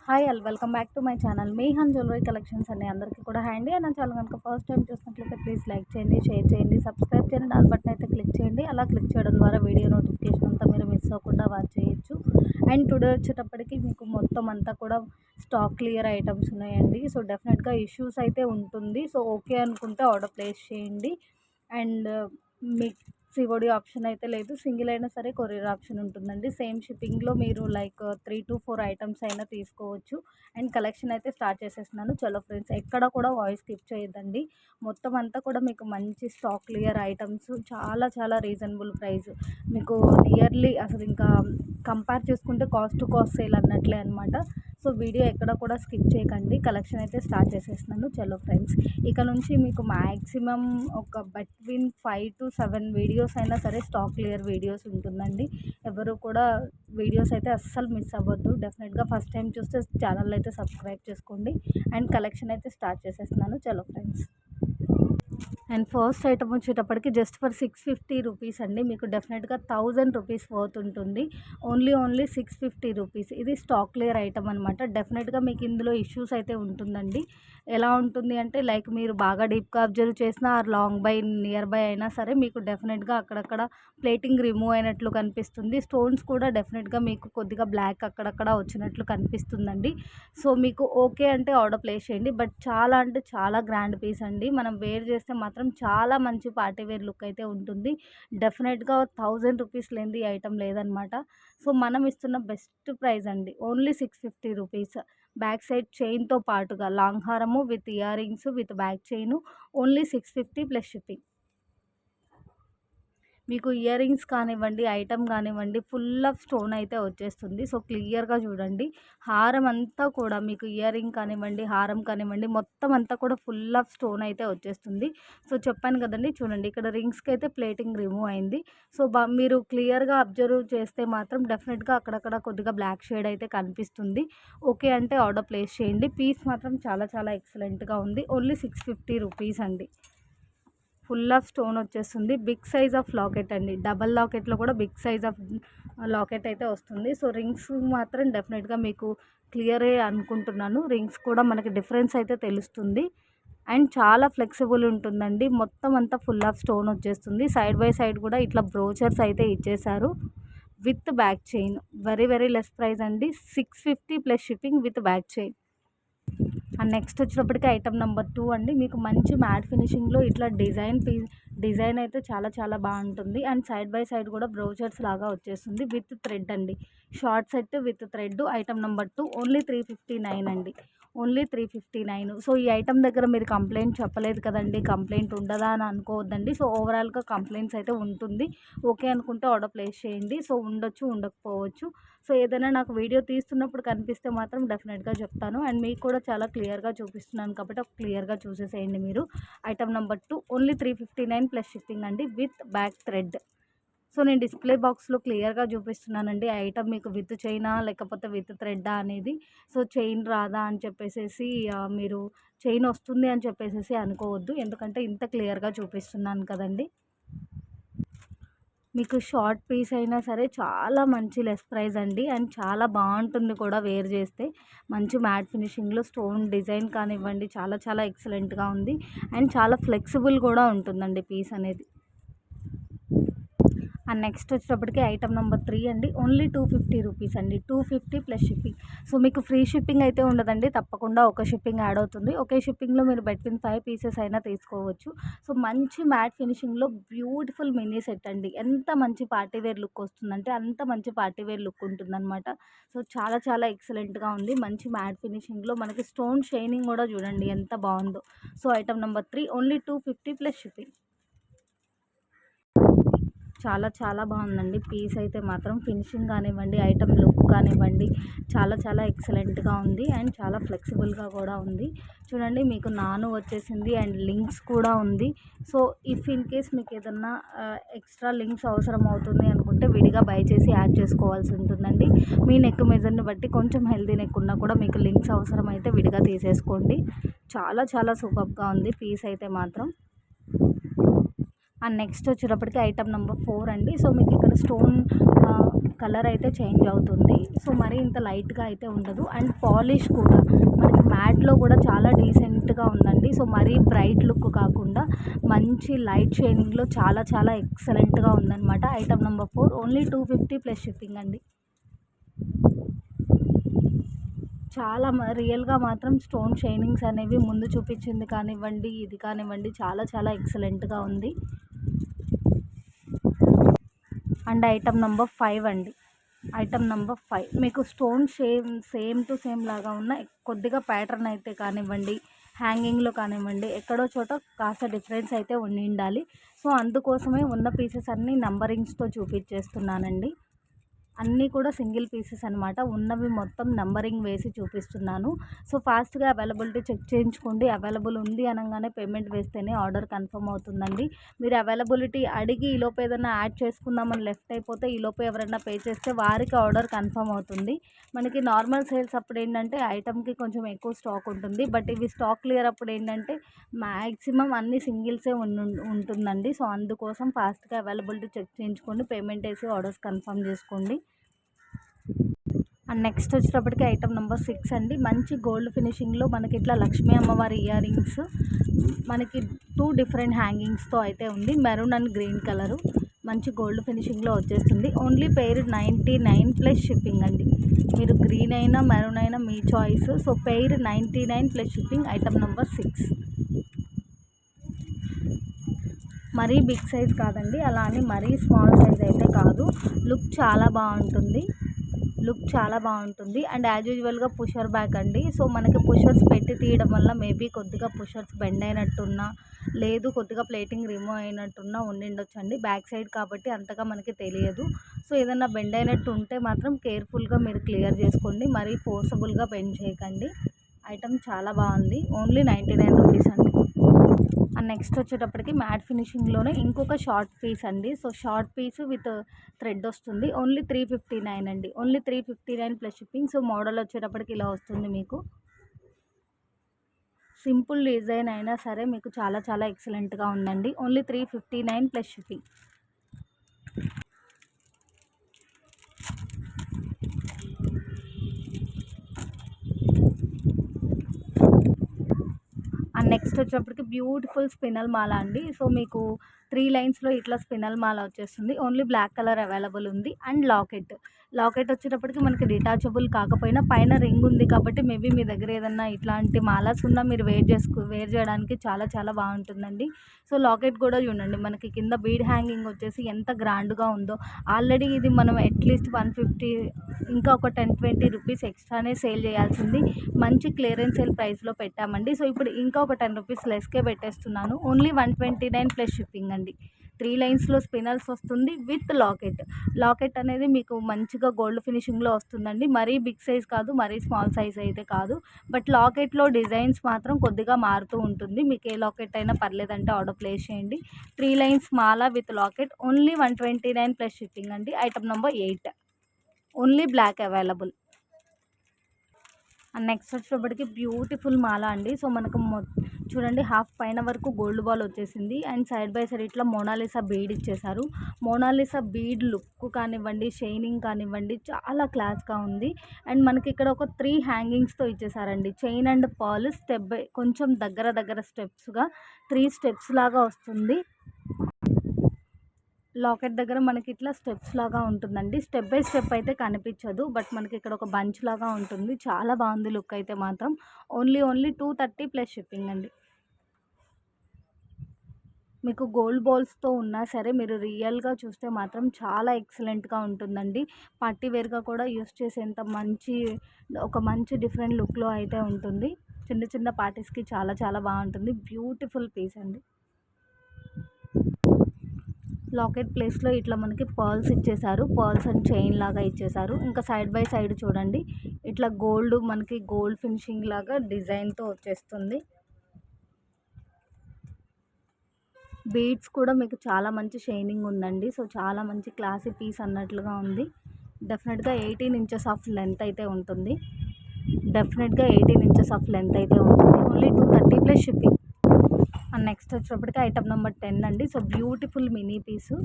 Hi all welcome back to my channel మీహాన్ jewellery collections అండి. అందరికీ కూడా హ్యాండీ నా ఛానల్ కనుక ఫస్ట్ టైం చూసినట్లయితే ప్లీజ్ లైక్ చేయండి, షేర్ చేయండి, సబ్స్క్రైబ్ చేయండి, ఆల్ బటన్ అయితే క్లిక్ చేయండి. అలా క్లిక్ చేయడం ద్వారా వీడియో నోటిఫికేషన్ అంతా మీరు మిస్ అవ్వకుండా వాచ్ చేయొచ్చు. అండ్ టుడే వచ్చేటప్పటికి మీకు మొత్తం అంతా కూడా స్టాక్ క్లియర్ ఐటమ్స్ ఉన్నాయండి. సో డెఫినెట్గా ఇష్యూస్ అయితే ఉంటుంది. సో ఓకే అనుకుంటే ఆర్డర్ ప్లేస్ చేయండి. అండ్ మీకు సిఓడి ఆప్షన్ అయితే లేదు. సింగిల్ అయినా సరే కొరియర్ ఆప్షన్ ఉంటుందండి. సేమ్ షిప్పింగ్లో మీరు లైక్ 3 to 4 ఐటమ్స్ అయినా తీసుకోవచ్చు. అండ్ కలెక్షన్ అయితే స్టార్ట్ చేసేస్తున్నాను. చలో ఫ్రెండ్స్, ఎక్కడ కూడా వాయిస్ స్కిప్ చేయొద్దండి. మొత్తం అంతా కూడా మీకు మంచి స్టాక్ క్లియర్ ఐటమ్స్, చాలా చాలా రీజనబుల్ ప్రైస్. మీకు నియర్లీ అసలు ఇంకా కంపేర్ చేసుకుంటే కాస్ట్ టు కాస్ట్ సేల్ అన్నట్లే అనమాట. సో వీడియో ఎక్కడ కూడా స్కిప్ చేయకండి. కలెక్షన్ అయితే స్టార్ట్ చేసేస్తున్నాను. చలో ఫ్రెండ్స్, ఇక నుంచి మీకు మ్యాక్సిమం ఒక బిట్వీన్ 5 to 7 వీడియోస్ అయినా సరే స్టాక్ క్లియర్ వీడియోస్ ఉంటుందండి. ఎవరు కూడా వీడియోస్ అయితే అస్సలు మిస్ అవ్వద్దు. డెఫినెట్గా ఫస్ట్ టైం చూస్తే ఛానల్ అయితే సబ్స్క్రైబ్ చేసుకోండి. అండ్ కలెక్షన్ అయితే స్టార్ట్ చేసేస్తున్నాను. చలో ఫ్రెండ్స్, అండ్ ఫస్ట్ ఐటమ్ వచ్చేటప్పటికి జస్ట్ ఫర్ 650 రూపీస్ అండి. మీకు డెఫినెట్గా 1000 రూపీస్ వర్త్ ఉంటుంది. Only 650 rupees. ఇది స్టాక్ క్లియర్ ఐటమ్ అనమాట. డెఫినెట్గా మీకు ఇందులో ఇష్యూస్ అయితే ఉంటుందండి. ఎలా ఉంటుంది అంటే లైక్ మీరు బాగా డీప్గా అబ్జర్వ్ చేసినా or long by near by అయినా సరే మీకు డెఫినెట్గా అక్కడక్కడ ప్లేటింగ్ రిమూవ్ అయినట్లు కనిపిస్తుంది. స్టోన్స్ కూడా డెఫినెట్గా మీకు కొద్దిగా బ్లాక్ అక్కడక్కడ వచ్చినట్లు కనిపిస్తుందండి. సో మీకు ఓకే అంటే ఆర్డర్ ప్లేస్ చేయండి. బట్ చాలా అంటే చాలా గ్రాండ్ పీస్ అండి. మనం వేర్ చేస్తే మాత్రం చాలా మంచి పార్టీ వేర్ లుక్ అయితే ఉంటుంది. డెఫినెట్గా 1000 రూపీస్ లేనిది ఈ ఐటమ్ లేదనమాట. సో మనం ఇస్తున్న బెస్ట్ ప్రైస్ అండి. Only 650 rupees. బ్యాక్ సైడ్ చైన్తో పాటుగా లాంగ్ హారము with earrings with back chain. Only 650 plus shipping. మీకు ఇయర్ రింగ్స్ కానివ్వండి, ఐటమ్ కానివ్వండి, ఫుల్ ఆఫ్ స్టోన్ అయితే వచ్చేస్తుంది. సో క్లియర్గా చూడండి. హారం అంతా కూడా మీకు ఇయర్ రింగ్ కానివ్వండి, హారం కానివ్వండి, మొత్తం అంతా కూడా ఫుల్ ఆఫ్ స్టోన్ అయితే వచ్చేస్తుంది. సో చెప్పాను కదండి, చూడండి ఇక్కడ రింగ్స్కి అయితే ప్లేటింగ్ రిమూవ్ అయింది. సో మీరు క్లియర్గా అబ్జర్వ్ చేస్తే మాత్రం డెఫినెట్గా అక్కడక్కడ కొద్దిగా బ్లాక్ షేడ్ అయితే కనిపిస్తుంది. ఓకే అంటే ఆర్డర్ ప్లేస్ చేయండి. పీస్ మాత్రం చాలా చాలా ఎక్సలెంట్గా ఉంది. ఓన్లీ 650 రూపీస్ అండి. ఫుల్ ఆఫ్ స్టోన్ వచ్చేస్తుంది. బిగ్ సైజ్ ఆఫ్ లాకెట్ అండి. డబల్ లాకెట్లో కూడా బిగ్ సైజ్ ఆఫ్ లాకెట్ అయితే వస్తుంది. సో రింగ్స్ మాత్రం డెఫినెట్గా మీకు క్లియరే అనుకుంటున్నాను. రింగ్స్ కూడా మనకి డిఫరెన్స్ అయితే తెలుస్తుంది. అండ్ చాలా ఫ్లెక్సిబుల్ ఉంటుందండి. మొత్తం అంతా ఫుల్ ఆఫ్ స్టోన్ వచ్చేస్తుంది. సైడ్ బై సైడ్ కూడా ఇట్లా బ్రోచర్స్ అయితే ఇచ్చేసారు with back chain. Very very less price అండి. 650 plus shipping with back chain. And next వచ్చినప్పటికీ ఐటమ్ నెంబర్ 2 అండి. మీకు మంచి మ్యాట్ ఫినిషింగ్లో ఇట్లా డిజైన్ అయితే చాలా చాలా బాగుంటుంది. అండ్ సైడ్ బై సైడ్ కూడా బ్రౌచర్స్ లాగా వచ్చేస్తుంది విత్ థ్రెడ్ అండి. Short set with thread. Item number 2 only 359 అండి. ఓన్లీ 359. సో ఈ ఐటమ్ దగ్గర మీరు కంప్లైంట్ చెప్పలేదు కదండి, కంప్లైంట్ ఉండదా అని అనుకోవద్దండి. సో ఓవరాల్గా కంప్లైంట్స్ అయితే ఉంటుంది. ఓకే అనుకుంటే ఆర్డర్ ప్లేస్ చేయండి. సో ఉండొచ్చు, ఉండకపోవచ్చు. సో ఏదైనా నాకు వీడియో తీస్తున్నప్పుడు కనిపిస్తే మాత్రం డెఫినెట్గా చెప్తాను. అండ్ మీకు కూడా చాలా క్లియర్గా చూపిస్తున్నాను కాబట్టి క్లియర్గా చూసేసేయండి మీరు. Item number 2 only 359 plus shipping అండి విత్ బ్యాక్ థ్రెడ్. సో నేను డిస్ప్లే బాక్స్లో క్లియర్గా చూపిస్తున్నానండి. ఐటమ్ మీకు విత్ చైనా లేకపోతే విత్ థ్రెడ్డా అనేది. సో చైన్ రాదా అని చెప్పేసి మీరు చైన్ వస్తుంది అని చెప్పేసి అనుకోవద్దు. ఎందుకంటే ఇంత క్లియర్గా చూపిస్తున్నాను కదండి. మీకు షార్ట్ పీస్ అయినా సరే చాలా మంచి లెస్ ప్రైస్ అండి. అండ్ చాలా బాగుంటుంది కూడా వేర్ చేస్తే. మంచి మ్యాట్ ఫినిషింగ్లో స్టోన్ డిజైన్ కానివ్వండి, చాలా చాలా ఎక్సలెంట్గా ఉంది. అండ్ చాలా ఫ్లెక్సిబుల్ కూడా ఉంటుందండి పీస్ అనేది. అండ్ నెక్స్ట్ వచ్చేటప్పటికి ఐటమ్ నెంబర్ 3 అండి. ఓన్లీ 250 రూపీస్ అండి. 250 ప్లస్ షిప్పింగ్. సో మీకు ఫ్రీ షిప్పింగ్ అయితే ఉండదండి. తప్పకుండా ఒక షిప్పింగ్ యాడ్ అవుతుంది. ఒకే షిప్పింగ్లో మీరు బిట్వీన్ 5 పీసెస్ అయినా తీసుకోవచ్చు. సో మంచి మ్యాట్ ఫినిషింగ్లో బ్యూటిఫుల్ మినీ సెట్ అండి. ఎంత మంచి పార్టీ వేర్ లుక్ వస్తుందంటే అంత మంచి పార్టీ వేర్ లుక్ ఉంటుందన్నమాట. సో చాలా చాలా ఎక్సలెంట్గా ఉంది. మంచి మ్యాట్ ఫినిషింగ్లో మనకి స్టోన్ షైనింగ్ కూడా చూడండి ఎంత బాగుందో. So item number 3 only 250 plus shipping. చాలా చాలా బాగుందండి పీస్ అయితే మాత్రం. ఫినిషింగ్ కానివ్వండి, ఐటమ్ లుక్ కానివ్వండి, చాలా చాలా ఎక్సలెంట్గా ఉంది. అండ్ చాలా ఫ్లెక్సిబుల్గా కూడా ఉంది. చూడండి మీకు నాను వచ్చేసింది అండ్ లింక్స్ కూడా ఉంది. సో ఇఫ్ ఇన్ కేస్ మీకు ఏదన్నా ఎక్స్ట్రా లింక్స్ అవసరం అవుతుంది అనుకుంటే విడిగా బై చేసి యాడ్ చేసుకోవాల్సి ఉంటుందండి. మీ నెక్ మెజర్ని బట్టి కొంచెం హెల్దీ నెక్ ఉన్నా కూడా మీకు లింక్స్ అవసరం అయితే విడిగా తీసేసుకోండి. చాలా చాలా సూపర్గా ఉంది పీస్ అయితే మాత్రం. అండ్ నెక్స్ట్ వచ్చేటప్పటికి ఐటమ్ నెంబర్ 4 అండి. సో మీకు ఇక్కడ స్టోన్ కలర్ అయితే చేంజ్ అవుతుంది. సో మరీ ఇంత లైట్గా అయితే ఉండదు. అండ్ పాలిష్ కూడా మనకి మ్యాట్లో కూడా చాలా డీసెంట్గా ఉందండి. సో మరీ బ్రైట్ లుక్ కాకుండా మంచి లైట్ షైనింగ్లో చాలా చాలా ఎక్సలెంట్గా ఉందన్నమాట. Item number 4 only 250 plus shipping అండి. చాలా రియల్గా మాత్రం స్టోన్ షైనింగ్స్ అనేవి ముందు చూపించింది కానివ్వండి, ఇది కానివ్వండి, చాలా చాలా ఎక్సలెంట్గా ఉంది. అండ్ ఐటమ్ నెంబర్ 5 అండి. ఐటమ్ నెంబర్ 5 మీకు స్టోన్ సేమ్ టు సేమ్ లాగా ఉన్న కొద్దిగా ప్యాటర్న్ అయితే కానివ్వండి, హ్యాంగింగ్లో కానివ్వండి, ఎక్కడో చోట కాస్త డిఫరెన్స్ అయితే ఉండాలి. సో అందుకోసమే ఉన్న పీసెస్ అన్నీ నంబరింగ్స్తో చూపించేస్తున్నానండి. అన్నీ కూడా సింగిల్ పీసెస్ అనమాట. ఉన్నవి మొత్తం నంబరింగ్ వేసి చూపిస్తున్నాను. సో ఫాస్ట్గా అవైలబిలిటీ చెక్ చేయించుకోండి. అవైలబుల్ ఉంది అనగానే పేమెంట్ వేస్తేనే ఆర్డర్ కన్ఫర్మ్ అవుతుందండి. మీరు అవైలబిలిటీ అడిగి ఈలోపు ఏదైనా యాడ్ చేసుకుందామని లెఫ్ట్ అయిపోతే ఈలోపు ఎవరైనా పే చేస్తే వారికి ఆర్డర్ కన్ఫర్మ్ అవుతుంది. మనకి నార్మల్ సేల్స్ అప్పుడు ఏంటంటే ఐటమ్కి కొంచెం ఎక్కువ స్టాక్ ఉంటుంది. బట్ ఇవి స్టాక్ క్లియర్ అప్పుడు ఏంటంటే మ్యాక్సిమం అన్ని సింగిల్సే ఉంటుందండి. సో అందుకోసం ఫాస్ట్గా అవైలబిలిటీ చెక్ చేయించుకోండి. పేమెంట్ వేసి ఆర్డర్స్ కన్ఫర్మ్ చేసుకోండి. అండ్ నెక్స్ట్ వచ్చేటప్పటికి ఐటమ్ నెంబర్ 6 అండి. మంచి గోల్డ్ ఫినిషింగ్లో మనకి ఇట్లా లక్ష్మీ అమ్మవారి ఇయర్ రింగ్స్ మనకి 2 డిఫరెంట్ హ్యాంగింగ్స్తో అయితే ఉంది. మెరూన్ అండ్ గ్రీన్ కలరు మంచి గోల్డ్ ఫినిషింగ్లో వచ్చేస్తుంది. ఓన్లీ పెయిర్ 99 ప్లస్ షిప్పింగ్ అండి. మీరు గ్రీన్ అయినా మెరూన్ అయినా మీ choice. So pair 99 plus shipping. Item number 6 మరీ బిగ్ సైజ్ కాదండి, అలా అని మరీ స్మాల్ సైజ్ అయితే కాదు. లుక్ చాలా బాగుంటుంది. అండ్ యాజ్ యూజువల్గా పుషర్ బ్యాక్ అండి. సో మనకి పుషర్స్ పెట్టి తీయడం వల్ల మేబీ కొద్దిగా పుషర్స్ బెండ్ అయినట్టున్నా, లేదు కొద్దిగా ప్లేటింగ్ రిమూవ్ అయినట్టున్నా ఉండిండొచ్చండి. బ్యాక్ సైడ్ కాబట్టి అంతగా మనకి తెలియదు. సో ఏదన్నా బెండ్ అయినట్టు ఉంటే మాత్రం కేర్ఫుల్గా మీరు క్లియర్ చేసుకోండి. మరీ ఫోర్సబుల్గా బెండ్ చేయకండి. ఐటమ్ చాలా బాగుంది. ఓన్లీ 99 రూపీస్ అండి. అండ్ నెక్స్ట్ వచ్చేటప్పటికి మ్యాట్ ఫినిషింగ్లోనే ఇంకొక షార్ట్ పీస్ అండి. So short piece with thread వస్తుంది. ఓన్లీ 359 అండి. Only 359 plus shipping. So model వచ్చేటప్పటికి ఇలా వస్తుంది. మీకు సింపుల్ డిజైన్ అయినా సరే మీకు చాలా చాలా ఎక్సలెంట్గా ఉందండి. Only 359 plus shipping. And next వచ్చేటప్పటికి బ్యూటిఫుల్ స్పినల్ మాల అండి. సో మీకు 3 లైన్స్లో ఇట్లా స్పినల్ మాల వచ్చేస్తుంది. ఓన్లీ బ్లాక్ కలర్ అవైలబుల్ ఉంది. అండ్ లాకెట్ వచ్చేటప్పటికి మనకి డిటాచబుల్ కాకపోయినా పైన రింగ్ ఉంది కాబట్టి మేబీ మీ దగ్గర ఏదన్నా ఇట్లాంటి మాలాస్ ఉన్నా మీరు వేర్ చేయడానికి చాలా చాలా బాగుంటుందండి. సో లాకెట్ కూడా చూడండి, మనకి కింద బీడ్ హ్యాంగింగ్ వచ్చేసి ఎంత గ్రాండ్గా ఉందో. ఆల్రెడీ ఇది మనం అట్లీస్ట్ 150 ఇంకా ఒక 10-20 రూపీస్ ఎక్స్ట్రానే సేల్ చేయాల్సింది. మంచి క్లియరెన్స్ సేల్ ప్రైస్లో పెట్టామండి. సో ఇప్పుడు ఇంకా ఒక 10 రూపీస్ లెస్కే పెట్టేస్తున్నాను. ఓన్లీ 129 ప్లస్ షిప్పింగ్ అండి. 3 లైన్స్లో స్పినల్స్ వస్తుంది విత్ లాకెట్ అనేది మీకు మంచిగా గోల్డ్ ఫినిషింగ్లో వస్తుందండి. మరీ బిగ్ సైజ్ కాదు, మరీ స్మాల్ సైజ్ అయితే కాదు. బట్ లాకెట్లో డిజైన్స్ మాత్రం కొద్దిగా మారుతూ ఉంటుంది. మీకు ఏ లాకెట్ అయినా పర్లేదంటే ఆర్డర్ ప్లేస్ చేయండి. 3 లైన్స్ మాల with locket only 129 plus shipping అండి. Item number 8 only black available. And next వచ్చేటప్పటికి బ్యూటిఫుల్ మాల అండి. సో మనకు చూడండి హాఫ్ పైన వరకు గోల్డ్ బాల్ వచ్చేసింది. అండ్ సైడ్ బై సైడ్ ఇట్లా మోనాలిసా బీడ్ ఇచ్చేసారు. మోనాలిసా బీడ్ లుక్ కానివ్వండి, షైనింగ్ కానివ్వండి, చాలా క్లాస్గా ఉంది. అండ్ మనకి ఇక్కడ ఒక 3 హ్యాంగింగ్స్తో ఇచ్చేసారండి. Chain and pal step by కొంచెం దగ్గర స్టెప్స్గా 3 స్టెప్స్ లాగా వస్తుంది. లాకెట్ దగ్గర మనకి ఇట్లా స్టెప్స్ లాగా ఉంటుందండి. స్టెప్ బై స్టెప్ అయితే కనిపించదు, బట్ మనకి ఇక్కడ ఒక బంచ్ లాగా ఉంటుంది. చాలా బాగుంది లుక్ అయితే మాత్రం. ఓన్లీ 230 ప్లస్ షిప్పింగ్ అండి. మీకు గోల్డ్ బాల్స్తో ఉన్నా సరే మీరు రియల్గా చూస్తే మాత్రం చాలా ఎక్సలెంట్గా ఉంటుందండి. పార్టీ వేర్గా కూడా యూస్ చేసేంత ఒక మంచి డిఫరెంట్ లుక్లో అయితే ఉంటుంది. చిన్న పార్టీస్కి చాలా చాలా బాగుంటుంది. బ్యూటిఫుల్ పీస్ అండి. లాకెట్ ప్లేస్లో ఇట్లా మనకి పర్ల్స్ ఇచ్చేసారు. పర్ల్స్ అండ్ చైన్ లాగా ఇచ్చేసారు. ఇంకా సైడ్ బై సైడ్ చూడండి ఇట్లా మనకి గోల్డ్ ఫినిషింగ్ లాగా డిజైన్తో వచ్చేస్తుంది. బీడ్స్ కూడా మీకు చాలా మంచి షైనింగ్ ఉందండి. సో చాలా మంచి క్లాసీ పీస్ అన్నట్లుగా ఉంది. డెఫినెట్గా 18 ఇంచెస్ ఆఫ్ లెంత్ అయితే ఉంటుంది. Only 230 plus shipping. And next వచ్చేటప్పటికి ఐటమ్ నెంబర్ 10 అండి. సో బ్యూటిఫుల్ మినీ పీసు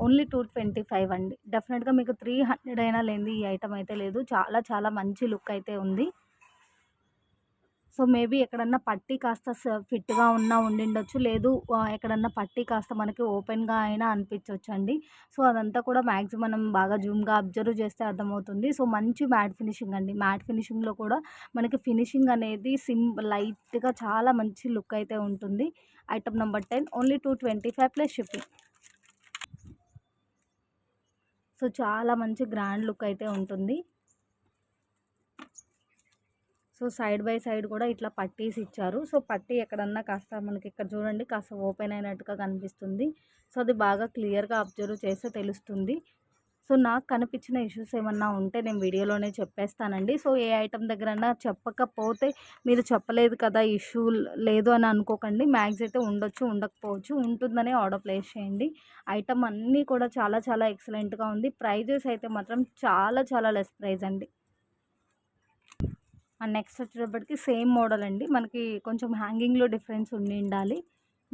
ఓన్లీ 225 అండి. డెఫినెట్గా మీకు 300 అయినా లేనిది ఈ ఐటమ్ అయితే లేదు. చాలా చాలా మంచి లుక్ అయితే ఉంది. సో మేబీ ఎక్కడన్నా పట్టీ కాస్త ఫిట్గా ఉన్నా ఉండిండొచ్చు, లేదు ఎక్కడన్నా పట్టీ కాస్త మనకి ఓపెన్గా అయినా అనిపించవచ్చండి. సో అదంతా కూడా మ్యాక్సిమం మనం బాగా జూమ్గా అబ్జర్వ్ చేస్తే అర్థమవుతుంది. సో మంచి మ్యాట్ ఫినిషింగ్ అండి. మ్యాట్ ఫినిషింగ్లో కూడా మనకి ఫినిషింగ్ అనేది లైట్గా చాలా మంచి లుక్ అయితే ఉంటుంది. Item number 10 only 225 plus shipping. So చాలా మంచి గ్రాండ్ లుక్ అయితే ఉంటుంది. సో సైడ్ బై సైడ్ కూడా ఇట్లా పట్టీస్ ఇచ్చారు. సో పట్టీ ఎక్కడన్నా కాస్త మనకి ఇక్కడ చూడండి కాస్త ఓపెన్ అయినట్టుగా కనిపిస్తుంది. సో అది బాగా క్లియర్గా అబ్జర్వ్ చేస్తే తెలుస్తుంది. సో నాకు కనిపించిన ఇష్యూస్ ఏమన్నా ఉంటే నేను వీడియోలోనే చెప్పేస్తానండి. సో ఏ ఐటమ్ దగ్గరన్నా చెప్పకపోతే మీరు చెప్పలేదు కదా ఇష్యూ లేదు అని అనుకోకండి. మ్యాక్స్ అయితే ఉండొచ్చు, ఉండకపోవచ్చు, ఉంటుందని ఆర్డర్ ప్లేస్ చేయండి. ఐటమ్ అన్నీ కూడా చాలా చాలా ఎక్సలెంట్గా ఉంది. ప్రైజెస్ అయితే మాత్రం చాలా చాలా లెస్ ప్రైస్ అండి. అండ్ నెక్స్ట్ వచ్చేటప్పటికి సేమ్ మోడల్ అండి. మనకి కొంచెం హ్యాంగింగ్లో డిఫరెన్స్ ఉండాలి.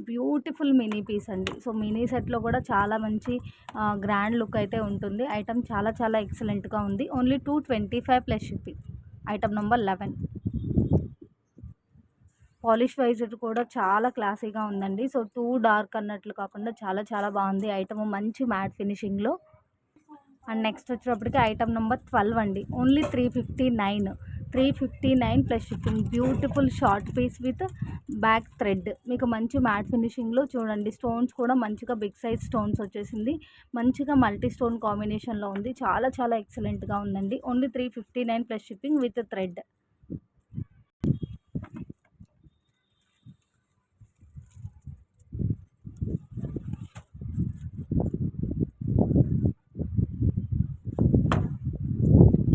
బ్యూటిఫుల్ మినీ పీస్ అండి. సో మినీ సెట్లో కూడా చాలా మంచి గ్రాండ్ లుక్ అయితే ఉంటుంది. ఐటమ్ చాలా చాలా ఎక్సలెంట్గా ఉంది. Only 225 plus shipping. Item number 11. Polish wise కూడా చాలా క్లాసీగా ఉందండి. సో టూ డార్క్ అన్నట్లు కాకుండా చాలా చాలా బాగుంది. ఐటమ్ మంచి మ్యాట్ ఫినిషింగ్లో. అండ్ నెక్స్ట్ వచ్చేటప్పటికి ఐటమ్ నెంబర్ 12 అండి. Only 359 plus shipping. Beautiful short piece with back thread. మీకు మంచి మ్యాట్ ఫినిషింగ్లో చూడండి. స్టోన్స్ కూడా మంచిగా బిగ్ సైజ్ స్టోన్స్ వచ్చేసింది. మంచిగా మల్టీ స్టోన్ కాంబినేషన్లో ఉంది. చాలా చాలా ఎక్సలెంట్గా ఉందండి. Only 359 plus shipping with thread.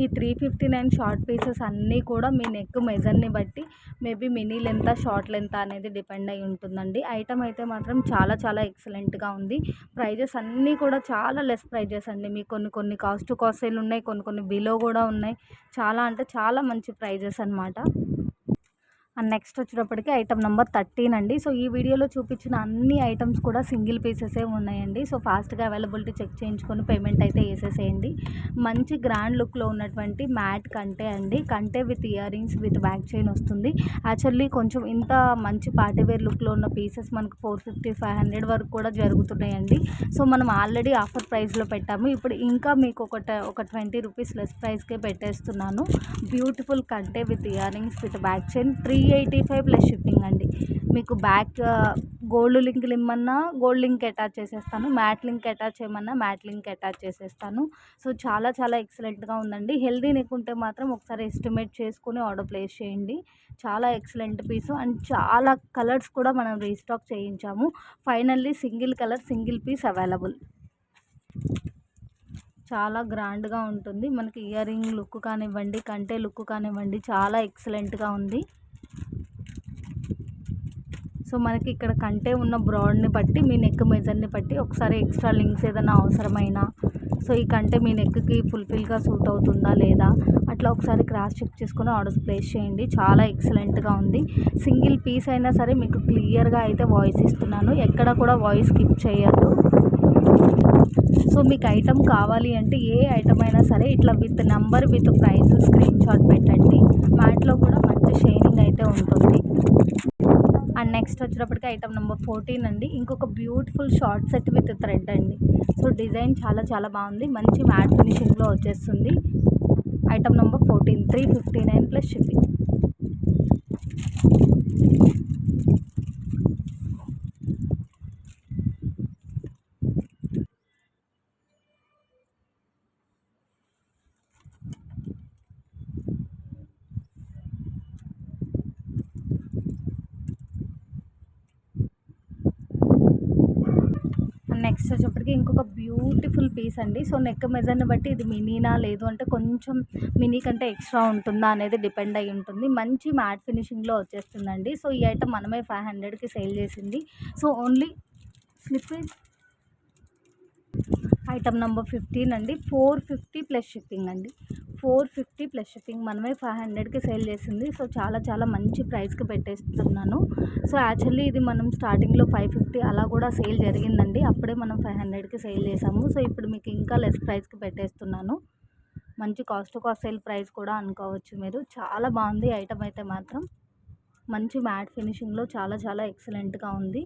ఈ 359 షార్ట్ పీసెస్ అన్నీ కూడా మీ నెక్ మెజర్ని బట్టి maybe mini length short length అనేది డిపెండ్ అయి ఉంటుందండి. ఐటమ్ అయితే మాత్రం చాలా చాలా ఎక్సలెంట్గా ఉంది. ప్రైజెస్ అన్నీ కూడా చాలా లెస్ ప్రైజెస్ అండి. మీకు కొన్ని కాస్ట్ టు కాస్ట్ సేల్ ఉన్నాయి, కొన్ని బిలో కూడా ఉన్నాయి. చాలా అంటే చాలా మంచి ప్రైజెస్ అనమాట. అండ్ నెక్స్ట్ వచ్చేటప్పటికి ఐటమ్ నెంబర్ 13 అండి. సో ఈ వీడియోలో చూపించిన అన్ని ఐటమ్స్ కూడా సింగిల్ పీసెసే ఉన్నాయండి. సో ఫాస్ట్గా అవైలబిలిటీ చెక్ చేయించుకొని పేమెంట్ అయితే వేసేసేయండి. మంచి గ్రాండ్ లుక్లో ఉన్నటువంటి మ్యాట్ కంటే అండి. కంటే with earrings with back chain వస్తుంది. యాక్చువల్లీ కొంచెం ఇంత మంచి పార్టీవేర్ లుక్లో ఉన్న పీసెస్ మనకు 450-500 వరకు కూడా జరుగుతున్నాయండి. సో మనం ఆల్రెడీ ఆఫర్ ప్రైస్లో పెట్టాము. ఇప్పుడు ఇంకా మీకు ఒక 20 రూపీస్ లెస్ ప్రైస్కే పెట్టేస్తున్నాను. బ్యూటిఫుల్ కంటే with earrings with back chain 385 plus shipping అండి. మీకు బ్యాక్ గోల్డ్ లింక్ ఇమ్మన్నా గోల్డ్ లింక్ అటాచ్ చేసేస్తాను, మ్యాట్ లింక్ అటాచ్ చేయమన్నా మ్యాట్ లింక్ అటాచ్ చేసేస్తాను. సో చాలా చాలా ఎక్సలెంట్గా ఉందండి. హెల్దీ నెక్ ఉంటే మాత్రం ఒకసారి ఎస్టిమేట్ చేసుకుని ఆర్డర్ ప్లేస్ చేయండి. చాలా ఎక్సలెంట్ పీసు అండ్ చాలా కలర్స్ కూడా మనం రీస్టాక్ చేయించాము. Finally single colour single piece available. చాలా గ్రాండ్గా ఉంటుంది. మనకి ఇయర్ రింగ్ లుక్ కానివ్వండి, కంటే లుక్ కానివ్వండి, చాలా ఎక్సలెంట్గా ఉంది. సో మనకి ఇక్కడ కంటే ఉన్న బ్రాడ్ని బట్టి మీ నెక్ మెజర్ని బట్టి ఒకసారి ఎక్స్ట్రా లింక్స్ ఏదైనా అవసరమైనా, సో ఈ కంటే మీ నెక్కి ఫుల్ఫిల్గా సూట్ అవుతుందా లేదా అట్లా ఒకసారి క్రాస్ చెక్ చేసుకొని ఆర్డర్స్ ప్లేస్ చేయండి. చాలా ఎక్సలెంట్గా ఉంది. సింగిల్ పీస్ అయినా సరే మీకు క్లియర్గా అయితే వాయిస్ ఇస్తున్నాను, ఎక్కడ కూడా వాయిస్ స్కిప్ చేయొద్దు. సో మీకు ఐటమ్ కావాలి అంటే ఏ ఐటమ్ అయినా సరే ఇట్లా with number with price screen shot పెట్టండి. మ్యాట్లో కూడా మంచి షైనింగ్ అయితే ఉంటుంది. అండ్ నెక్స్ట్ వచ్చేటప్పటికి ఐటమ్ నెంబర్ 14 అండి. ఇంకొక beautiful short set with thread అండి. సో డిజైన్ చాలా చాలా బాగుంది. మంచి మ్యాట్ ఫినిషింగ్లో వచ్చేస్తుంది. Item number 14 359 plus shipping. Next వచ్చేప్పటికి ఇంకొక బ్యూటిఫుల్ పీస్ అండి. సో నెక్ మెజర్ని బట్టి ఇది మినీనా లేదు అంటే కొంచెం మినీ కంటే ఎక్స్ట్రా ఉంటుందా అనేది డిపెండ్ అయి ఉంటుంది. మంచి మ్యాట్ ఫినిషింగ్లో వచ్చేస్తుందండి. సో ఈ ఐటమ్ మనమే 500కి సేల్ చేసింది. So only slip item number 15 అండి. 450 ప్లస్ షిప్పింగ్ అండి. 450 ప్లస్ షిప్పింగ్. మనమే 500కి సేల్ చేసింది. సో చాలా చాలా మంచి ప్రైస్కి పెట్టేస్తున్నాను. సో యాక్చువల్లీ ఇది మనం స్టార్టింగ్లో 550 అలా కూడా సేల్ జరిగిందండి. అప్పుడే మనం 500కి సేల్ చేసాము. సో ఇప్పుడు మీకు ఇంకా లెస్ ప్రైస్కి పెట్టేస్తున్నాను. మంచి cost to cost sale price కూడా అనుకోవచ్చు మీరు. చాలా బాగుంది ఐటమ్ అయితే మాత్రం. మంచి మ్యాట్ ఫినిషింగ్లో చాలా చాలా ఎక్సలెంట్గా ఉంది.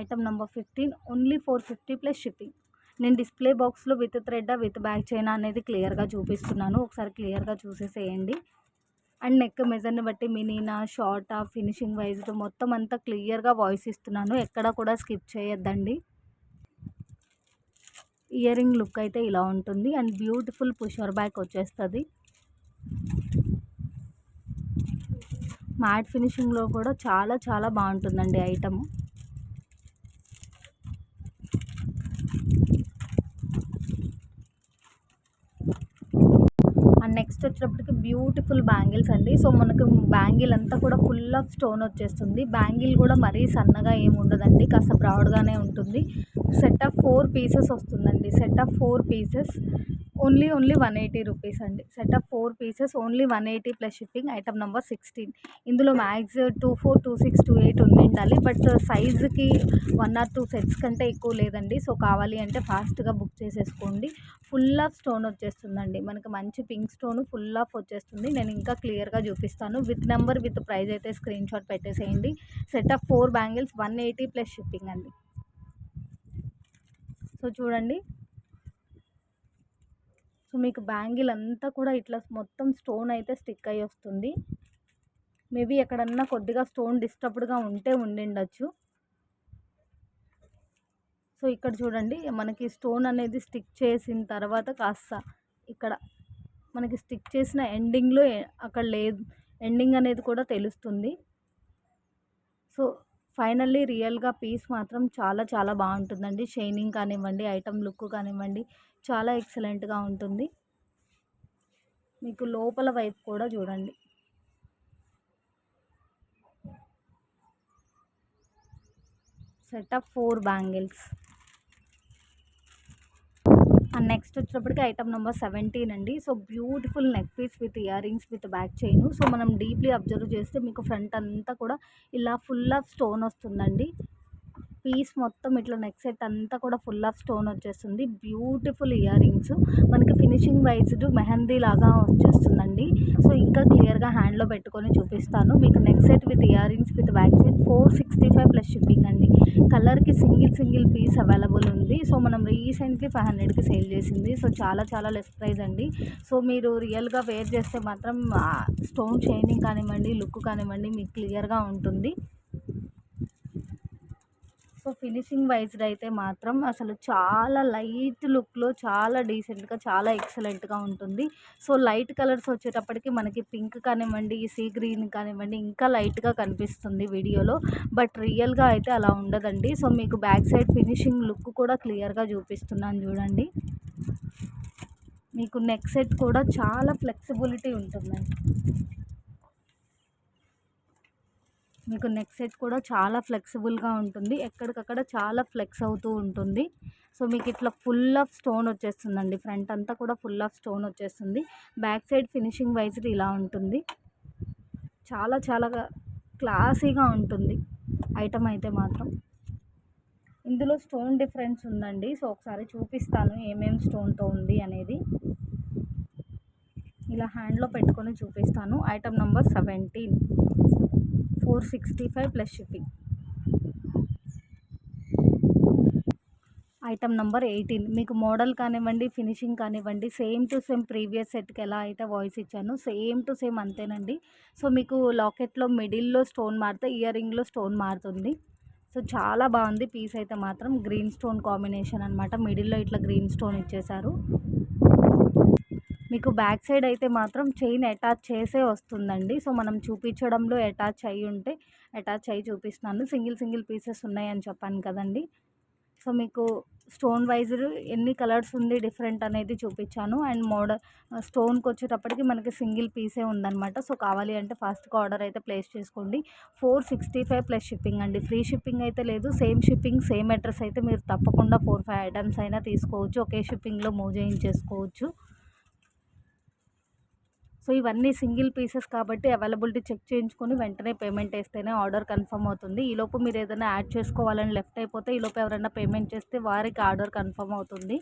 Item number 15 only 450 plus shipping. నేను డిస్ప్లే బాక్స్లో with thread with back chain అనేది క్లియర్గా చూపిస్తున్నాను. ఒకసారి క్లియర్గా చూసేసేయండి. అండ్ నెక్ మెజర్ని బట్టి మినీనా షార్టా ఫినిషింగ్ వైజ్ మొత్తం అంతా క్లియర్గా వాయిస్ ఇస్తున్నాను. ఎక్కడ కూడా స్కిప్ చేయొద్దండి. ఇయర్ రింగ్ లుక్ అయితే ఇలా ఉంటుంది. అండ్ బ్యూటిఫుల్ పుషర్ బ్యాక్ వచ్చేస్తుంది. మ్యాట్ ఫినిషింగ్లో కూడా చాలా చాలా బాగుంటుందండి ఐటమ్. అండ్ నెక్స్ట్ వచ్చేటప్పటికి బ్యూటిఫుల్ బ్యాంగిల్స్ అండి. సో మనకు బ్యాంగిల్ అంతా కూడా ఫుల్ ఆఫ్ స్టోన్ వచ్చేస్తుంది. బ్యాంగిల్ కూడా మరీ సన్నగా ఏమి ఉండదండి, కాస్త బ్రాడ్గానే ఉంటుంది. సెట్ ఆఫ్ 4 పీసెస్ వస్తుందండి. Set of 4 pieces only 180 rupees అండి. Set of 4 pieces only 180 plus shipping. Item number 16. ఇందులో మ్యాక్స్ 24, 26, 28 ఉండాలి. బట్ సైజుకి 1 or 2 సెట్స్ కంటే ఎక్కువ లేదండి. సో కావాలి అంటే ఫాస్ట్గా బుక్ చేసేసుకోండి. ఫుల్ ఆఫ్ స్టోన్ వచ్చేస్తుందండి. మనకి మంచి పింక్ స్టోన్ ఫుల్ ఆఫ్ వచ్చేస్తుంది. నేను ఇంకా క్లియర్గా చూపిస్తాను. విత్ నెంబర్ విత్ ప్రైస్ అయితే స్క్రీన్ షాట్ పెట్టేసేయండి. Set of 4 bangles 180 plus shipping అండి. సో చూడండి. సో మీకు బ్యాంగిల్ అంతా కూడా ఇట్లా మొత్తం స్టోన్ అయితే స్టిక్ అయ్యి వస్తుంది. మేబీ ఎక్కడన్నా కొద్దిగా స్టోన్ డిస్టర్బ్డ్గా ఉండిండొచ్చు. సో ఇక్కడ చూడండి, మనకి స్టోన్ అనేది స్టిక్ చేసిన తర్వాత కాస్త ఇక్కడ మనకి స్టిక్ చేసిన ఎండింగ్లో అక్కడ లేదు, ఎండింగ్ అనేది కూడా తెలుస్తుంది. సో ఫైనల్లీ రియల్గా పీస్ మాత్రం చాలా చాలా బాగుంటుందండి. షైనింగ్ కానివ్వండి, ఐటమ్ లుక్ కానివ్వండి, చాలా ఎక్సలెంట్గా ఉంటుంది. మీకు లోపల వైపు కూడా చూడండి. Set of 4 bangles. And next వచ్చేటప్పటికి ఐటమ్ నెంబర్ 17 అండి. So beautiful neck piece with earrings with back chain. So మనం డీప్లీ అబ్జర్వ్ చేస్తే మీకు ఫ్రంట్ అంతా కూడా ఇలా ఫుల్ ఆఫ్ స్టోన్ వస్తుందండి. పీస్ మొత్తం ఇట్లా నెక్ సెట్ అంతా కూడా ఫుల్ ఆఫ్ స్టోన్ వచ్చేస్తుంది. బ్యూటిఫుల్ ఇయర్ రింగ్స్ మనకి ఫినిషింగ్ వైజ్డ్ మెహందీ లాగా వచ్చేస్తుందండి. సో ఇంకా క్లియర్గా హ్యాండ్లో పెట్టుకొని చూపిస్తాను. మీకు neck set with earrings with back chain 465 plus shipping అండి. కలర్కి సింగిల్ పీస్ అవైలబుల్ ఉంది. సో మనం రీసెంట్లీ 500కి సేల్ చేసింది. సో చాలా చాలా లెస్ ప్రైస్ అండి. సో మీరు రియల్గా వేర్ చేస్తే మాత్రం స్టోన్ షైనింగ్ కానివ్వండి, లుక్ కానివ్వండి మీకు క్లియర్గా ఉంటుంది. సో ఫినిషింగ్ వైజ్డ్ అయితే మాత్రం అసలు చాలా లైట్ లుక్లో చాలా డీసెంట్గా చాలా ఎక్సలెంట్గా ఉంటుంది. సో లైట్ కలర్స్ వచ్చేటప్పటికి మనకి పింక్ కానివ్వండి, సీ గ్రీన్ కానివ్వండి ఇంకా లైట్గా కనిపిస్తుంది వీడియోలో. బట్ రియల్గా అయితే అలా ఉండదండి. సో మీకు బ్యాక్ సైడ్ ఫినిషింగ్ లుక్ కూడా క్లియర్గా చూపిస్తున్నాను చూడండి. మీకు నెక్ సెట్ కూడా చాలా ఫ్లెక్సిబిలిటీ ఉంటుందండి. మీకు నెక్ సెట్ కూడా చాలా ఫ్లెక్సిబుల్గా ఉంటుంది. ఎక్కడికక్కడ చాలా ఫ్లెక్స్ అవుతూ ఉంటుంది. సో మీకు ఇట్లా ఫుల్ ఆఫ్ స్టోన్ వచ్చేస్తుందండి. ఫ్రంట్ అంతా కూడా ఫుల్ ఆఫ్ స్టోన్ వచ్చేస్తుంది. బ్యాక్ సైడ్ ఫినిషింగ్ వైజ్ ఇలా ఉంటుంది. చాలా చాలా క్లాసీగా ఉంటుంది ఐటమ్ అయితే మాత్రం. ఇందులో స్టోన్ డిఫరెన్స్ ఉందండి. సో ఒకసారి చూపిస్తాను ఏమేమి స్టోన్తో ఉంది అనేది. ఇలా హ్యాండ్లో పెట్టుకొని చూపిస్తాను. Item number 17, 465 plus shipping. Item number 18. మీకు మోడల్ కానివ్వండి, ఫినిషింగ్ కానివ్వండి సేమ్ టు సేమ్ ప్రీవియస్ సెట్కి ఎలా అయితే వాయిస్ ఇచ్చానో సేమ్ టు సేమ్ అంతేనండి. సో మీకు లాకెట్లో మిడిల్లో స్టోన్ మారితే ఇయర్ రింగ్లో స్టోన్ మారుతుంది. సో చాలా బాగుంది పీస్ అయితే మాత్రం. గ్రీన్ స్టోన్ కాంబినేషన్ అనమాట. మిడిల్లో ఇట్లా గ్రీన్ స్టోన్ ఇచ్చేసారు. మీకు బ్యాక్ సైడ్ అయితే మాత్రం చైన్ అటాచ్ చేసే వస్తుందండి. సో మనం చూపించడంలో అటాచ్ అయ్యి ఉంటే అటాచ్ అయ్యి చూపిస్తున్నాను. సింగిల్ పీసెస్ ఉన్నాయని చెప్పాను కదండి. సో మీకు స్టోన్ వైజ్ ఎన్ని కలర్స్ ఉంది డిఫరెంట్ అనేది చూపించాను. అండ్ స్టోన్కి వచ్చేటప్పటికి మనకి సింగిల్ పీసే ఉందన్నమాట. సో కావాలి అంటే ఫాస్ట్గా ఆర్డర్ అయితే ప్లేస్ చేసుకోండి. 465 ప్లస్ షిప్పింగ్ అండి. ఫ్రీ షిప్పింగ్ అయితే లేదు. సేమ్ షిప్పింగ్ సేమ్ అడ్రస్ అయితే మీరు తప్పకుండా 4-5 ఐటమ్స్ అయినా తీసుకోవచ్చు. ఒకే షిప్పింగ్లో మూవ్ చేయించేసుకోవచ్చు. సో ఇవన్నీ సింగిల్ పీసెస్ కాబట్టి అవైలబిలిటీ చెక్ చేయించుకొని వెంటనే పేమెంట్ వేస్తేనే ఆర్డర్ కన్ఫర్మ్ అవుతుంది. ఈలోపు మీరు ఏదైనా యాడ్ చేసుకోవాలని లెఫ్ట్ అయిపోతే ఈలోపు ఎవరైనా పేమెంట్ చేస్తే వారికి ఆర్డర్ కన్ఫర్మ్ అవుతుంది.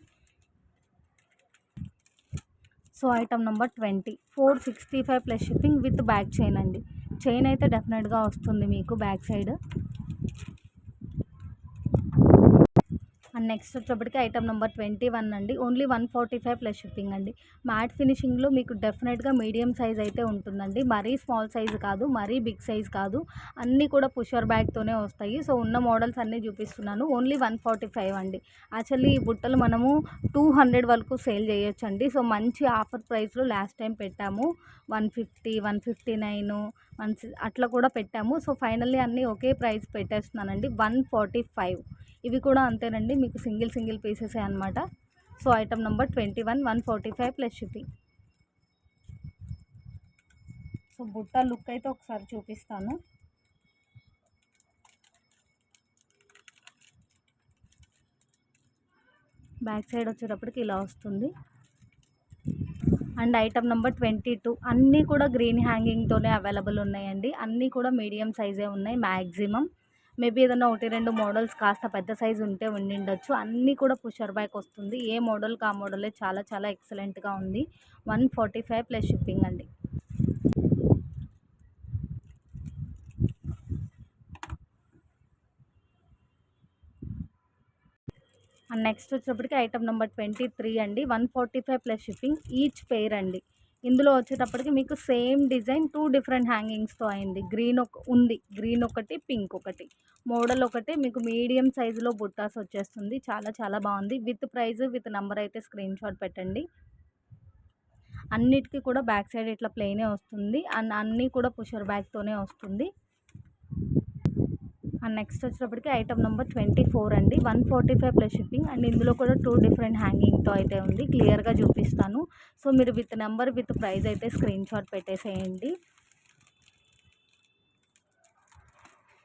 So item number 20, 465 plus shipping with back chain అండి. చైన్ అయితే డెఫినెట్గా వస్తుంది మీకు బ్యాక్ సైడ్. అండ్ నెక్స్ట్ వచ్చేటప్పటికి ఐటమ్ నెంబర్ 21 అండి. ఓన్లీ 145 ప్లస్ షిప్పింగ్ అండి. మ్యాట్ ఫినిషింగ్లో మీకు డెఫినెట్గా మీడియం సైజ్ అయితే ఉంటుందండి. మరీ స్మాల్ సైజ్ కాదు, మరీ బిగ్ సైజ్ కాదు. అన్నీ కూడా పుషర్ బ్యాగ్తోనే వస్తాయి. సో ఉన్న మోడల్స్ అన్నీ చూపిస్తున్నాను. ఓన్లీ 145 అండి. యాక్చువల్లీ ఈ బుట్టలు మనము 200 వరకు సేల్ చేయొచ్చు అండి. సో మంచి ఆఫర్ ప్రైస్లో లాస్ట్ టైం పెట్టాము. 150, 159, అట్లా కూడా పెట్టాము. సో ఫైనల్లీ అన్నీ ఒకే ప్రైస్ పెట్టేస్తున్నానండి. 145. ఇవి కూడా అంతేనండి, మీకు సింగిల్ పీసెసే అనమాట. So item number 21, 145 plus shipping. So బుట్ట లుక్ అయితే ఒకసారి చూపిస్తాను. బ్యాక్ సైడ్ వచ్చేటప్పటికి ఇలా వస్తుంది. అండ్ ఐటమ్ నెంబర్ 22, అన్నీ కూడా గ్రీన్ హ్యాంగింగ్తోనే అవైలబుల్ ఉన్నాయండి. అన్నీ కూడా మీడియం సైజే ఉన్నాయి మ్యాక్సిమం. మేబీ ఏదైనా 1-2 మోడల్స్ కాస్త పెద్ద సైజు ఉంటే ఉండిండొచ్చు. అన్నీ కూడా పుషర్ బ్యాక్ వస్తుంది. ఏ మోడల్కి ఆ మోడలే చాలా ఎక్సలెంట్గా ఉంది. 145 ప్లస్ షిప్పింగ్ అండి. అండ్ నెక్స్ట్ వచ్చేటప్పటికి ఐటమ్ నెంబర్ 23 అండి. 145 ప్లస్ షిప్పింగ్ ఈచ్ పెయిర్ అండి. ఇందులో వచ్చేటప్పటికి మీకు సేమ్ డిజైన్ 2 డిఫరెంట్ హ్యాంగింగ్స్తో అయింది. గ్రీన్ ఒకటి, పింక్ ఒకటి. మోడల్ ఒకటే, మీకు మీడియం సైజులో బుట్టాస్ వచ్చేస్తుంది. చాలా బాగుంది. విత్ ప్రైస్ విత్ నెంబర్ అయితే స్క్రీన్ షాట్ పెట్టండి. అన్నిటికీ కూడా బ్యాక్ సైడ్ ఇట్లా ప్లెయినే వస్తుంది. అండ్ అన్నీ కూడా పుషర్ బ్యాగ్తోనే వస్తుంది. అండ్ నెక్స్ట్ వచ్చేటప్పటికి ఐటమ్ నెంబర్ 24 అండి. 145 ప్లస్ షిప్పింగ్. అండ్ ఇందులో కూడా 2 డిఫరెంట్ హ్యాంగింగ్తో అయితే ఉంది. క్లియర్గా చూపిస్తాను. సో మీరు విత్ నెంబర్ విత్ ప్రైస్ అయితే స్క్రీన్ షాట్ పెట్టేసేయండి.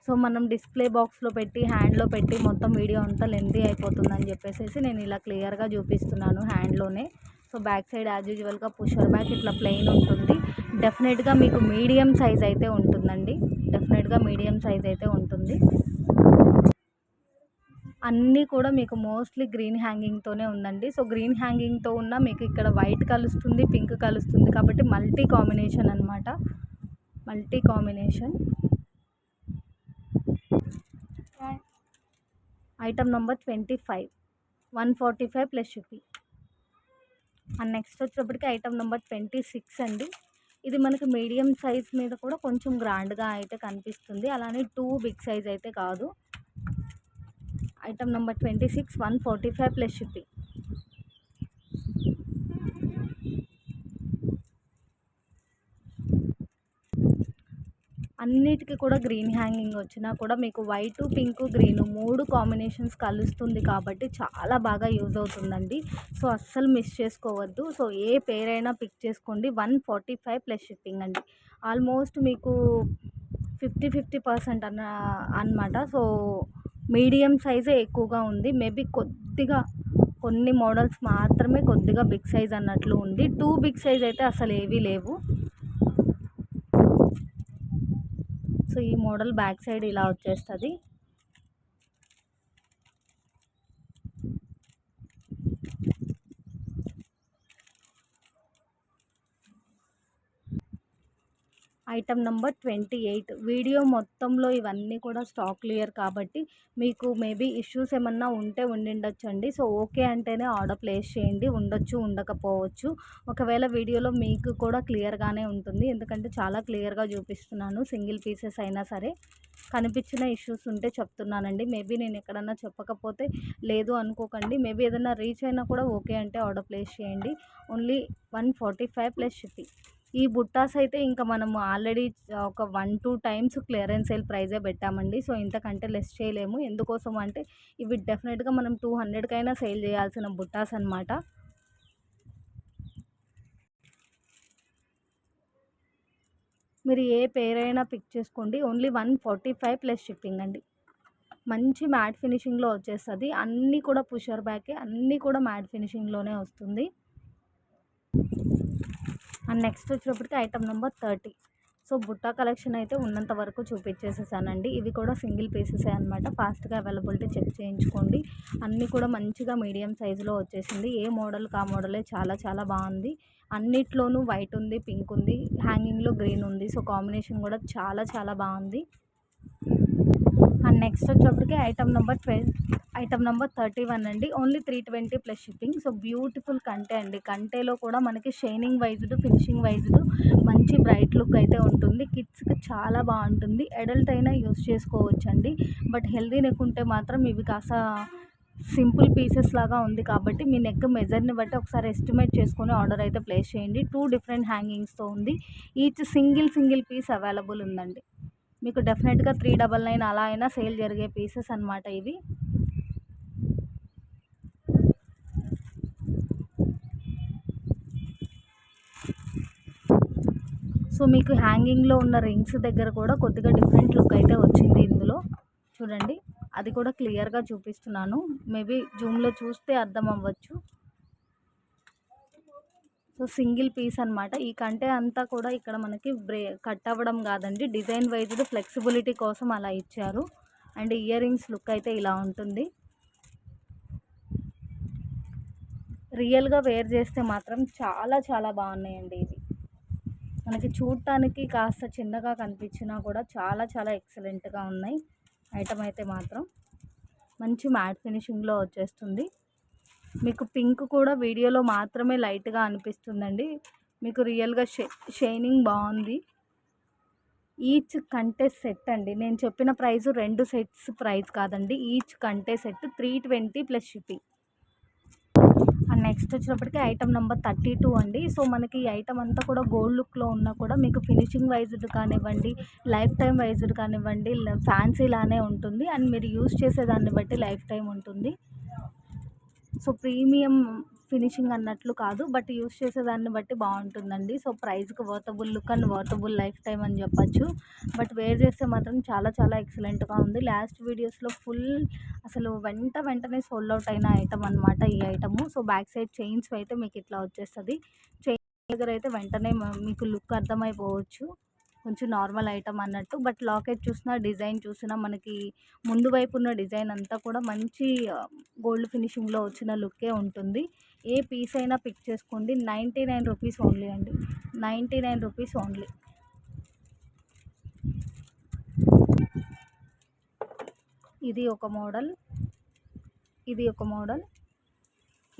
సో మనం డిస్ప్లే బాక్స్లో పెట్టి హ్యాండ్లో పెట్టి మొత్తం వీడియో అంతా లెంతీ అయిపోతుందని చెప్పేసి నేను ఇలా క్లియర్గా చూపిస్తున్నాను హ్యాండ్లోనే. సో బ్యాక్ సైడ్ యాజ్ యూజువల్గా పుషర్ బ్యాక్ ఇట్లా ప్లెయిన్ ఉంటుంది. డెఫినెట్గా మీకు మీడియం సైజ్ అయితే ఉంటుందండి. మీడియం సైజ్ అయితే ఉంటుంది. అన్నీ కూడా మీకు మోస్ట్లీ గ్రీన్ హ్యాంగింగ్తోనే ఉందండి. సో గ్రీన్ హ్యాంగింగ్తో ఉన్న మీకు ఇక్కడ వైట్ కలుస్తుంది, పింక్ కలుస్తుంది కాబట్టి మల్టీ కాంబినేషన్ అనమాట. Item number 25, 145 plus shipping. And next వచ్చేటప్పటికి ఐటమ్ నెంబర్ 26 అండి. ఇది మనకి మీడియం సైజ్ మీద కూడా కొంచెం గ్రాండ్గా అయితే కనిపిస్తుంది. అలానే 2 బిగ్ సైజ్ అయితే కాదు. Item number 26, 145 plus shipping. అన్నిటికీ కూడా గ్రీన్ హ్యాంగింగ్ వచ్చినా కూడా మీకు వైట్, పింక్, గ్రీన్ 3 కాంబినేషన్స్ కలుస్తుంది కాబట్టి చాలా బాగా యూజ్ అవుతుందండి. సో అస్సలు మిస్ చేసుకోవద్దు. సో ఏ పేరైనా పిక్ చేసుకోండి. 145 ప్లస్ షిప్పింగ్ అండి. ఆల్మోస్ట్ మీకు 50% అన్నమాట. సో మీడియం సైజే ఎక్కువగా ఉంది. మేబీ కొద్దిగా కొన్ని మోడల్స్ మాత్రమే కొద్దిగా బిగ్ సైజ్ అన్నట్లు ఉంది. 2 బిగ్ సైజ్ అయితే అసలు ఏవీ లేవు. సో ఈ మోడల్ బ్యాక్ సైడ్ ఇలా వచ్చేస్తుంది. Item number 28. వీడియో మొత్తంలో ఇవన్నీ కూడా స్టాక్ క్లియర్ కాబట్టి మీకు మేబీ ఇష్యూస్ ఏమన్నా ఉంటే ఉండిండొచ్చండి. సో ఓకే అంటేనే ఆర్డర్ ప్లేస్ చేయండి. ఉండొచ్చు, ఉండకపోవచ్చు. ఒకవేళ వీడియోలో మీకు కూడా క్లియర్గానే ఉంటుంది, ఎందుకంటే చాలా క్లియర్గా చూపిస్తున్నాను. సింగిల్ పీసెస్ అయినా సరే కనిపించిన ఇష్యూస్ ఉంటే చెప్తున్నానండి. మేబీ నేను ఎక్కడన్నా చెప్పకపోతే లేదు అనుకోకండి. మేబీ ఏదైనా రీచ్ అయినా కూడా ఓకే అంటే ఆర్డర్ ప్లేస్ చేయండి. Only 145 plus shipping. ఈ బుట్టాస్ అయితే ఇంకా మనము ఆల్రెడీ ఒక 1-2 టైమ్స్ క్లియరెన్స్ సేల్ ప్రైజే పెట్టామండి. సో ఇంతకంటే లెస్ చేయలేము. ఎందుకోసం అంటే ఇవి డెఫినెట్గా మనం 200కైనా సేల్ చేయాల్సిన బుట్టాస్ అనమాట. మీరు ఏ పేరైనా పిక్ చేసుకోండి. ఓన్లీ 145 ప్లస్ షిప్పింగ్ అండి. మంచి మ్యాట్ ఫినిషింగ్లో వచ్చేస్తుంది. అన్నీ కూడా పుషర్ బ్యాకే, అన్నీ కూడా మ్యాట్ ఫినిషింగ్లోనే వస్తుంది. అండ్ నెక్స్ట్ వచ్చేటప్పటికి item number 30. So Butta collection అయితే ఉన్నంత వరకు చూపించేసేసానండి. ఇవి కూడా సింగిల్ పీసెసే అనమాట. ఫాస్ట్గా అవైలబిలిటీ చెక్ చేయించుకోండి. అన్నీ కూడా మంచిగా మీడియం సైజులో వచ్చేసింది. ఏ మోడల్కి ఆ మోడలే చాలా చాలా బాగుంది. అన్నిట్లోనూ వైట్ ఉంది, పింక్ ఉంది, హ్యాంగింగ్లో గ్రీన్ ఉంది. సో కాంబినేషన్ కూడా చాలా చాలా బాగుంది. అండ్ నెక్స్ట్ వచ్చేటప్పటికి ఐటమ్ నెంబర్ 31 అండి. Only 320 plus shipping. So beautiful కంటే అండి. కంటేలో కూడా మనకి షైనింగ్ వైజ్డ్, ఫినిషింగ్ వైజ్డ్ మంచి బ్రైట్ లుక్ అయితే ఉంటుంది. కిడ్స్కి చాలా బాగుంటుంది. అడల్ట్ అయినా యూస్ చేసుకోవచ్చండి. బట్ హెల్దీ నెక్ ఉంటే మాత్రం ఇవి కాస్త సింపుల్ పీసెస్ లాగా ఉంది కాబట్టి మీ నెక్ మెజర్ని బట్టి ఒకసారి ఎస్టిమేట్ చేసుకొని ఆర్డర్ అయితే ప్లేస్ చేయండి. 2 డిఫరెంట్ హ్యాంగింగ్స్తో ఉంది. ఈచ్ సింగిల్ పీస్ అవైలబుల్ ఉందండి. మీకు డెఫినెట్గా 399 అలా అయినా సేల్ జరిగే పీసెస్ అనమాట ఇవి. సో మీకు హ్యాంగింగ్లో ఉన్న రింగ్స్ దగ్గర కూడా కొద్దిగా డిఫరెంట్ లుక్ అయితే వచ్చింది ఇందులో. చూడండి, అది కూడా క్లియర్గా చూపిస్తున్నాను. మేబీ జూమ్లో చూస్తే అర్థం అవ్వచ్చు. సో సింగిల్ పీస్ అనమాట. ఈ కంటే అంతా కూడా ఇక్కడ మనకి కట్ అవ్వడం కాదండి, డిజైన్ వైజ్డ్ ఫ్లెక్సిబిలిటీ కోసం అలా ఇచ్చారు. అండ్ ఇయర్ రింగ్స్ లుక్ అయితే ఇలా ఉంటుంది. రియల్గా వేర్ చేస్తే మాత్రం చాలా చాలా బాగున్నాయండి. ఇవి మనకి చూడటానికి కాస్త చిన్నగా కనిపించినా కూడా చాలా చాలా ఎక్సలెంట్గా ఉన్నాయి. ఐటమ్ అయితే మాత్రం మంచి మ్యాట్ ఫినిషింగ్లో వచ్చేస్తుంది. మీకు పింక్ కూడా వీడియోలో మాత్రమే లైట్గా అనిపిస్తుందండి. మీకు రియల్గా షైనింగ్ బాగుంది. ఈచ్ కంటే సెట్ అండి. నేను చెప్పిన ప్రైస్ 2 సెట్స్ ప్రైస్ కాదండి. ఈచ్ కంటే set 320 plus shipping. And next వచ్చినప్పటికీ ఐటమ్ నెంబర్ 32 అండి. సో మనకి ఈ ఐటమ్ అంతా కూడా గోల్డ్ లుక్లో ఉన్నా కూడా మీకు ఫినిషింగ్ వైజ్డ్ కానివ్వండి, లైఫ్ టైం వైజ్డ్ కానివ్వండి, ఫ్యాన్సీ లానే ఉంటుంది. అండ్ మీరు యూస్ చేసేదాన్ని బట్టి లైఫ్ టైం ఉంటుంది. సో ప్రీమియం ఫినిషింగ్ అన్నట్లు కాదు, బట్ యూస్ చేసేదాన్ని బట్టి బాగుంటుందండి. సో ప్రైస్కి worthable look and worthable life time అని చెప్పచ్చు. బట్ వేర్ చేస్తే మాత్రం చాలా చాలా ఎక్సలెంట్గా ఉంది. లాస్ట్ వీడియోస్లో ఫుల్ అసలు వెంటనే సోల్డ్ అవుట్ అయిన ఐటమ్ అనమాట ఈ item. So back side chains అయితే మీకు ఇట్లా వచ్చేస్తుంది. చైన్ దగ్గర అయితే వెంటనే మీకు లుక్ అర్థమైపోవచ్చు, కొంచెం నార్మల్ ఐటమ్ అన్నట్టు. బట్ లాకెట్ చూసినా, డిజైన్ చూసినా మనకి ముందు వైపు ఉన్న డిజైన్ అంతా కూడా మంచి గోల్డ్ ఫినిషింగ్లో వచ్చిన లుక్కే ఉంటుంది. ఏ పీస్ అయినా పిక్ చేసుకోండి. 99 రూపీస్ ఓన్లీ అండి. 99 రూపీస్ ఓన్లీ. ఇది ఒక మోడల్, ఇది ఒక మోడల్,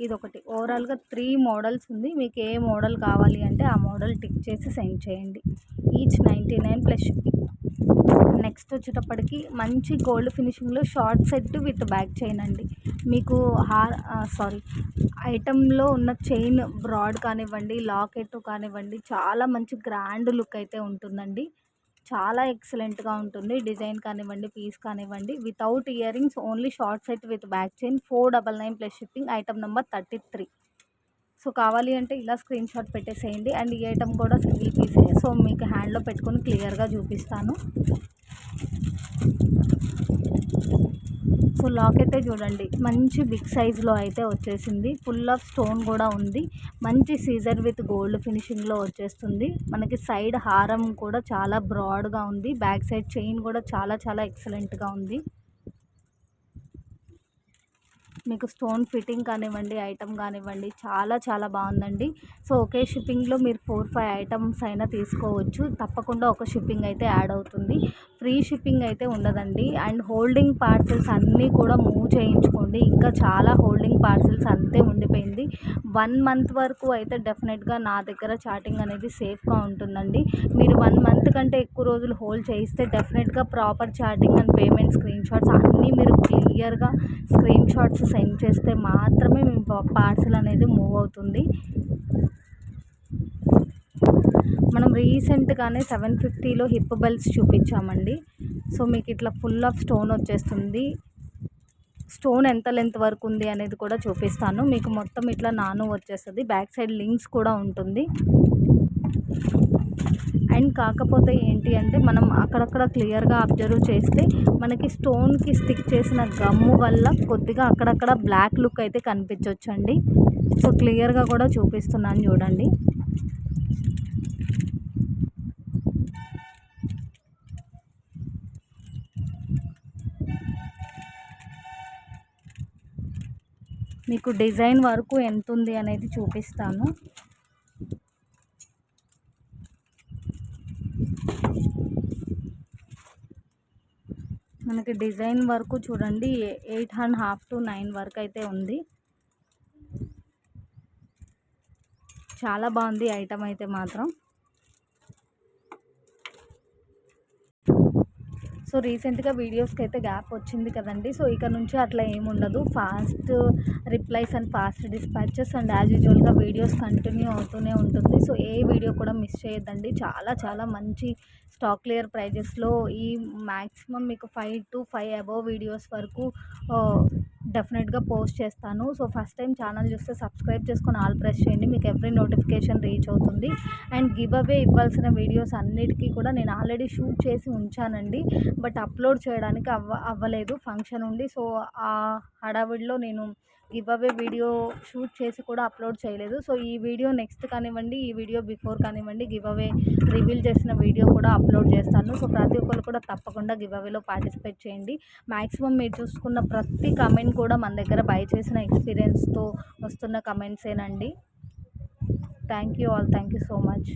ఇదొకటి. ఓవరాల్గా 3 మోడల్స్ ఉంది. మీకు ఏ మోడల్ కావాలి అంటే ఆ మోడల్ టిక్ చేసి సెండ్ చేయండి. Each 99 plus shipping. నెక్స్ట్ వచ్చేటప్పటికి మంచి గోల్డ్ ఫినిషింగ్లో short set with back chain అండి. మీకు ఐటెంలో ఉన్న చైన్ బ్రాడ్ కానివ్వండి, లాకెట్ కానివ్వండి, చాలా మంచి గ్రాండ్ లుక్ అయితే ఉంటుందండి. చాలా ఎక్సలెంట్గా ఉంటుంది. డిజైన్ కానివ్వండి, పీస్ కానివ్వండి. Without ear rings, only short set with back chain. 499 plus shipping. Item number 33. So కావాలి అంటే ఇలా స్క్రీన్ షాట్ పెట్టేసేయండి. అండ్ ఈ ఐటమ్ కూడా సింగిల్ పీసే. సో మీకు హ్యాండ్లో పెట్టుకొని క్లియర్గా చూపిస్తాను. సో లాకెట్ చూడండి, మంచి బిగ్ సైజులో అయితే వచ్చేసింది. ఫుల్ ఆఫ్ స్టోన్ కూడా ఉంది. మంచి సీజర్ విత్ గోల్డ్ ఫినిషింగ్లో వచ్చేస్తుంది. మనకి సైడ్ హారం కూడా చాలా బ్రాడ్గా ఉంది. బ్యాక్ సైడ్ చైన్ కూడా చాలా చాలా ఎక్సలెంట్గా ఉంది. మీకు స్టోన్ ఫిట్టింగ్ కానివ్వండి, ఐటమ్ కానివ్వండి, చాలా చాలా బాగుందండి. సో ఒకే షిప్పింగ్లో మీరు 4-5 ఐటమ్స్ అయినా తీసుకోవచ్చు. తప్పకుండా ఒక షిప్పింగ్ అయితే యాడ్ అవుతుంది. ఫ్రీ షిప్పింగ్ అయితే ఉండదండి. అండ్ హోల్డింగ్ పార్సెల్స్ అన్నీ కూడా మూవ్ చేయించుకోండి. ఇంకా చాలా హోల్డింగ్ పార్సెల్స్ అంతే ఉండిపోయింది. 1 మంత్ వరకు అయితే డెఫినెట్గా నా దగ్గర చాటింగ్ అనేది సేఫ్గా ఉంటుందండి. మీరు 1 మంత్ కంటే ఎక్కువ రోజులు హోల్డ్ చేయిస్తే డెఫినెట్గా proper chatting and payment screen shots అన్నీ మీరు క్లియర్గా స్క్రీన్ షాట్స్ సెండ్ చేస్తే మాత్రమే మీ పార్సెల్ అనేది మూవ్ అవుతుంది. మనం రీసెంట్గానే 750లో హిప్ బెల్ట్స్ చూపించామండి. సో మీకు ఇట్లా ఫుల్ ఆఫ్ స్టోన్ వచ్చేస్తుంది. స్టోన్ ఎంత లెంత్ వరకు ఉంది అనేది కూడా చూపిస్తాను. మీకు మొత్తం ఇట్లా నాను వచ్చేస్తుంది. బ్యాక్ సైడ్ లింక్స్ కూడా ఉంటుంది. అండ్ కాకపోతే ఏంటి అంటే మనం అక్కడక్కడ క్లియర్గా అబ్జర్వ్ చేస్తే మనకి స్టోన్కి స్టిక్ చేసిన గమ్ము వల్ల కొద్దిగా అక్కడక్కడ బ్లాక్ లుక్ అయితే కనిపించవచ్చండి. సో క్లియర్గా కూడా చూపిస్తున్నాను చూడండి. మీకు డిజైన్ వరకు ఎంత ఉంది అనేది చూపిస్తాను. మనకి డిజైన్ వరకు చూడండి 8.5 to 9 వరకు అయితే ఉంది. చాలా బాగుంది ఐటమ్ అయితే మాత్రం. సో రీసెంట్గా వీడియోస్కి అయితే గ్యాప్ వచ్చింది కదండి. సో ఇక నుంచి అట్లా ఏముండదు. Fast replies and fast dispatches and as యూజువల్గా వీడియోస్ కంటిన్యూ అవుతూనే ఉంటుంది. సో ఏ వీడియో కూడా మిస్ చేయొద్దండి. చాలా చాలా మంచి స్టాక్ క్లియర్ ప్రైజెస్లో ఈ మ్యాక్సిమం మీకు 5 to 5 అబోవ్ వీడియోస్ వరకు డెఫినెట్గా పోస్ట్ చేస్తాను. సో ఫస్ట్ టైం ఛానల్ చూస్తే సబ్స్క్రైబ్ చేసుకొని ఆల్ ప్రెస్ చేయండి. మీకు ఎవ్రీ నోటిఫికేషన్ రీచ్ అవుతుంది. అండ్ గివ్ అవే ఇవ్వాల్సిన వీడియోస్ అన్నిటికీ కూడా నేను ఆల్రెడీ షూట్ చేసి ఉంచానండి. బట్ అప్లోడ్ చేయడానికి అవ్వలేదు, ఫంక్షన్ ఉండి. సో ఆ హడావిడిలో నేను గివ్ అవే వీడియో షూట్ చేసి కూడా అప్లోడ్ చేయలేదు. సో ఈ వీడియో నెక్స్ట్ కానివ్వండి, ఈ వీడియో బిఫోర్ కానివ్వండి, గివ్ అవే రివీల్ చేసిన వీడియో కూడా అప్లోడ్ చేస్తాను. సో ప్రతి ఒక్కరు కూడా తప్పకుండా గివ్ అవేలో పార్టిసిపేట్ చేయండి. మ్యాక్సిమం మీరు చూసుకున్న ప్రతి కమెంట్ కూడా మన దగ్గర బై చేసిన ఎక్స్పీరియన్స్తో వస్తున్న కమెంట్సేనండి. Thank you all. Thank you so much.